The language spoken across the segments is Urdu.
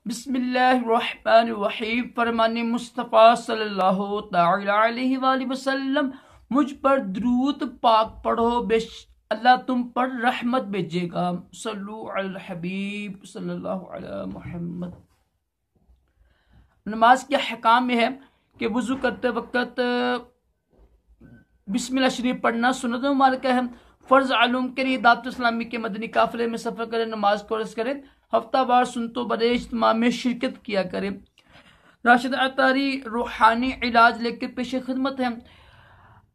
بسم اللہ الرحمن الرحیم۔ فرمان مصطفیٰ صلی اللہ تعالی علیہ وآلہ وسلم، مجھ پر درود پاک پڑھو، اللہ تم پر رحمت بھیجے گا۔ صلو علی الحبیب صلی اللہ علیہ محمد۔ نماز کے حکام میں ہے کہ وضو کرتے وقت بسم اللہ شریف پڑھنا سنت مبارکہ ہے۔ فرض علوم کے لیے دعوت اسلامی کے مدنی قافلے میں سفر کریں، نماز کو عرض کریں، ہفتہ وار سنتوں بڑے اجتماع میں شرکت کیا کریں۔ راشد اطاری روحانی علاج لے کے پیش خدمت ہے۔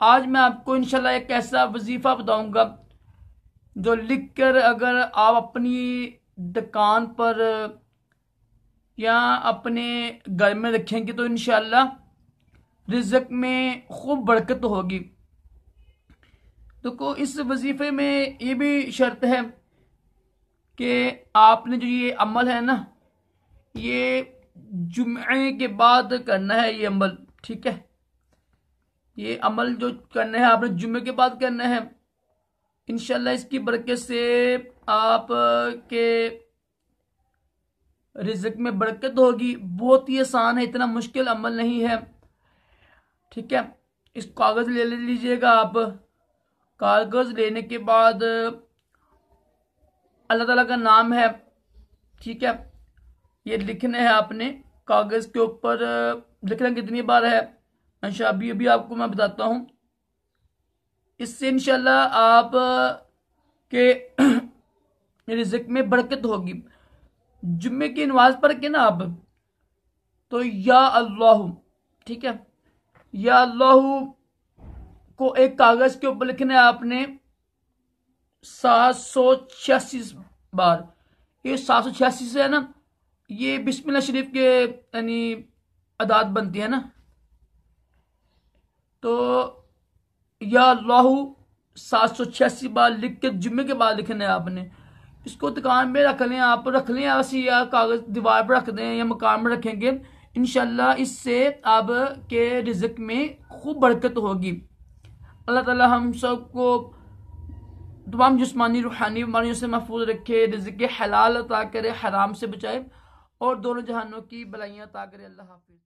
آج میں آپ کو انشاءاللہ ایک ایسا وظیفہ بتاؤں گا جو لکھ کر اگر آپ اپنی دکان پر یا اپنے گھر میں رکھیں گے تو انشاءاللہ رزق میں خوب برکت ہوگی۔ تو اس وظیفے میں یہ بھی شرط ہے کہ آپ نے جو یہ عمل ہے نا، یہ جمعے کے بعد کرنا ہے۔ یہ عمل ٹھیک ہے، یہ عمل جو کرنا ہے آپ نے جمعے کے بعد کرنا ہے۔ انشاءاللہ اس کی برکت سے آپ کے رزق میں برکت ہوگی۔ بہت ہی آسان ہے، اتنا مشکل عمل نہیں ہے، ٹھیک ہے۔ اس کاغذ لے لیجئے گا آپ۔ کاغذ لینے کے بعد اللہ تعالیٰ کا نام ہے، ٹھیک ہے، یہ لکھنا ہے آپ نے کاغذ کے اوپر۔ لکھنا کتنی بار ہے انشاءاللہ ابھی آپ کو میں بتاتا ہوں۔ اس سے انشاءاللہ آپ کے رزق میں برکت ہوگی۔ جمعے کی نماز پڑھ کے نا آپ تو یا اللہ، ٹھیک ہے، یا اللہ کو ایک کاغذ کے اوپر لکھنا ہے آپ نے 786 بار۔ یہ 786 سے ہے نا، یہ بسم اللہ شریف کے یعنی اعداد بنتی ہے نا، تو یا اللہ 786 بار لکھ کے جمعے کے بعد لکھنا ہے آپ نے۔ اس کو دکان میں رکھ لیں، آپ رکھ لیں ایسی، یا کاغذ دیوار پر رکھ دیں یا مکان میں رکھیں گے، انشاءاللہ اس سے آپ کے رزق میں خوب برکت ہوگی۔ اللہ تعالی ہم سب کو تمام جسمانی روحانی بیماریوں سے محفوظ رکھے، رزق حلال عطا کرے، حرام سے بچائے، اور دونوں جہانوں کی بلائیاں عطا کرے۔ اللہ حافظ۔